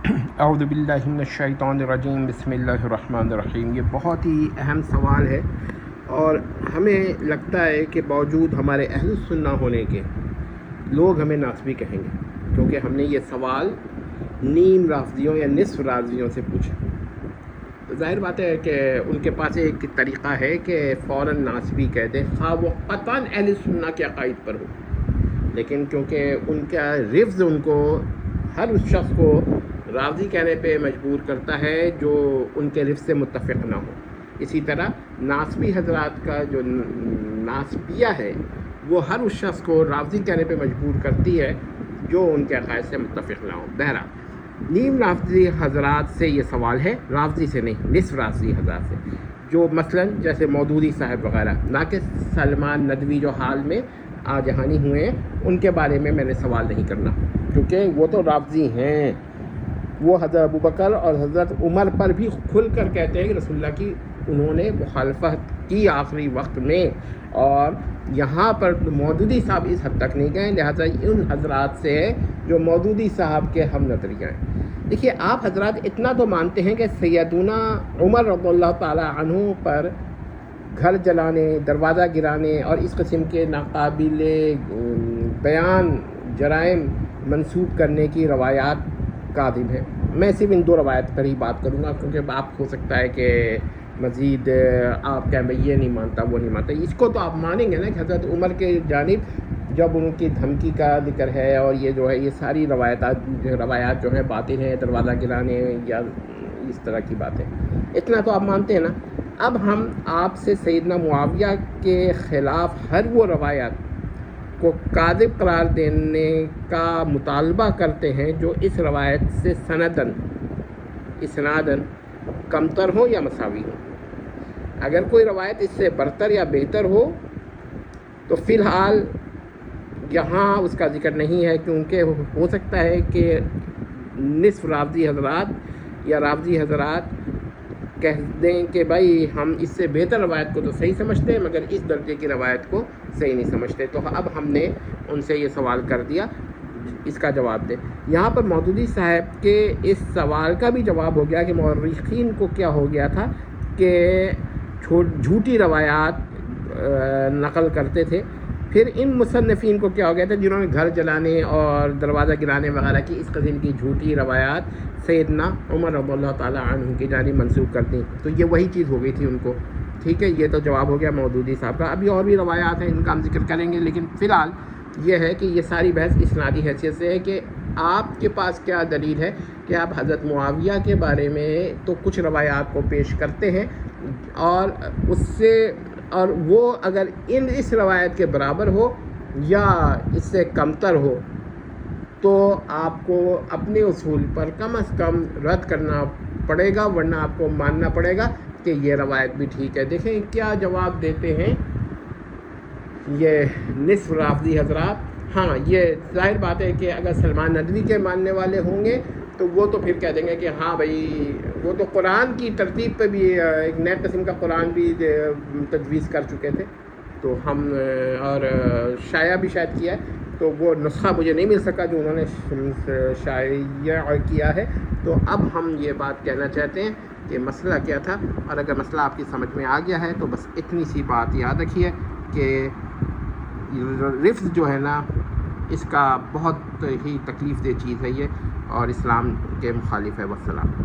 اعوذ باللہ من الشیطان الرجیم، بسم اللہ الرحمن الرحیم۔ یہ بہت ہی اہم سوال ہے اور ہمیں لگتا ہے کہ باوجود ہمارے اہل سنہ ہونے کے لوگ ہمیں ناسبی کہیں گے، کیونکہ ہم نے یہ سوال نیم رافضیوں یا نصف رافضیوں سے پوچھا۔ تو ظاہر بات ہے کہ ان کے پاس ایک طریقہ ہے کہ فوراً ناسبی کہہ دیں، خواہ وہ قطعاً اہل سنہ کے عقائد پر ہو، لیکن کیونکہ ان کا رفض ان کو ہر اس شخص کو راضی کہنے پہ مجبور کرتا ہے جو ان کے رفض سے متفق نہ ہو۔ اسی طرح ناسبی حضرات کا جو ناسبیہ ہے وہ ہر اس شخص کو راضی کہنے پہ مجبور کرتی ہے جو ان کے عقائد سے متفق نہ ہو۔ بہرحال نیم رافضی حضرات سے یہ سوال ہے، رافضی سے نہیں، نصف رافضی حضرات سے، جو مثلاً جیسے مودودی صاحب وغیرہ، نہ کہ سلمان ندوی جو حال میں آجہانی ہوئے ہیں، ان کے بارے میں نے سوال نہیں کرنا، کیونکہ وہ تو رافضی ہیں۔ وہ حضرت ابوبکر اور حضرت عمر پر بھی کھل کر کہتے ہیں کہ رسول اللہ کی انہوں نے مخالفت کی آخری وقت میں، اور یہاں پر مودودی صاحب اس حد تک نہیں گئے، لہٰذا ان حضرات سے جو مودودی صاحب کے ہم نظریہ ہیں۔ دیکھیے، آپ حضرات اتنا تو مانتے ہیں کہ سیدنا عمر رضی اللہ تعالیٰ عنہ پر گھر جلانے، دروازہ گرانے اور اس قسم کے ناقابل بیان جرائم منسوب کرنے کی روایات کاذب ہیں۔ میں صرف ان دو روایت پر ہی بات کروں گا، کیونکہ آپ ہو سکتا ہے کہ مزید آپ کہیں میں یہ نہیں مانتا، وہ نہیں مانتا۔ اس کو تو آپ مانیں گے نا کہ حضرت عمر کے جانب جب ان کی دھمکی کا ذکر ہے، اور یہ جو ہے یہ ساری روایات جو ہیں باطل ہیں، دروازہ گرانے یا اس طرح کی باتیں، اتنا تو آپ مانتے ہیں نا۔ اب ہم آپ سے سیدنا معاویہ کے خلاف ہر وہ روایات کو کاذب قرار دینے کا مطالبہ کرتے ہیں جو اس روایت سے اسناداً کمتر ہو یا مساوی ہو۔ اگر کوئی روایت اس سے برتر یا بہتر ہو تو فی الحال یہاں اس کا ذکر نہیں ہے، کیونکہ ہو سکتا ہے کہ نصف رافضی حضرات یا رافضی حضرات کہہ دیں کہ بھائی ہم اس سے بہتر روایت کو تو صحیح سمجھتے ہیں، مگر اس درجے کی روایت کو صحیح نہیں سمجھتے۔ تو اب ہم نے ان سے یہ سوال کر دیا، اس کا جواب دیں۔ یہاں پر مودودی صاحب کے اس سوال کا بھی جواب ہو گیا کہ مورخین کو کیا ہو گیا تھا کہ جھوٹی روایات نقل کرتے تھے۔ پھر ان مصنفین کو کیا ہو گیا تھا جنہوں نے گھر جلانے اور دروازہ گرانے وغیرہ کی اس قسم کی جھوٹی روایات سیدنا عمر رضی اللہ تعالیٰ عنہ کی جانب منسوخ کر دیں، تو یہ وہی چیز ہو گئی تھی ان کو۔ ٹھیک ہے، یہ تو جواب ہو گیا مودودی صاحب کا۔ ابھی اور بھی روایات ہیں، ان کا ہم ذکر کریں گے، لیکن فی الحال یہ ہے کہ یہ ساری بحث اسنادی حیثیت سے ہے کہ آپ کے پاس کیا دلیل ہے کہ آپ حضرت معاویہ کے بارے میں تو کچھ روایات کو پیش کرتے ہیں، اور اس سے اور وہ اگر اس روایت کے برابر ہو یا اس سے کمتر ہو تو آپ کو اپنے اصول پر کم از کم رد کرنا پڑے گا، ورنہ آپ کو ماننا پڑے گا کہ یہ روایت بھی ٹھیک ہے۔ دیکھیں کیا جواب دیتے ہیں یہ نصف رافضی حضرات۔ ہاں، یہ ظاہر بات ہے کہ اگر سلمان ندوی کے ماننے والے ہوں گے تو وہ تو پھر کہہ دیں گے کہ ہاں بھائی، وہ تو قرآن کی ترتیب پہ بھی ایک نئے قسم کا قرآن بھی تجویز کر چکے تھے، تو ہم اور شائع بھی شاید کیا ہے، تو وہ نسخہ مجھے نہیں مل سکا جو انہوں نے شائع کیا ہے۔ تو اب ہم یہ بات کہنا چاہتے ہیں کہ مسئلہ کیا تھا، اور اگر مسئلہ آپ کی سمجھ میں آ گیا ہے تو بس اتنی سی بات یاد رکھیے کہ رفض جو ہے نا، اس کا بہت ہی تکلیف دہ چیز ہے یہ، اور اسلام کے مخالف ہے۔ والسلام۔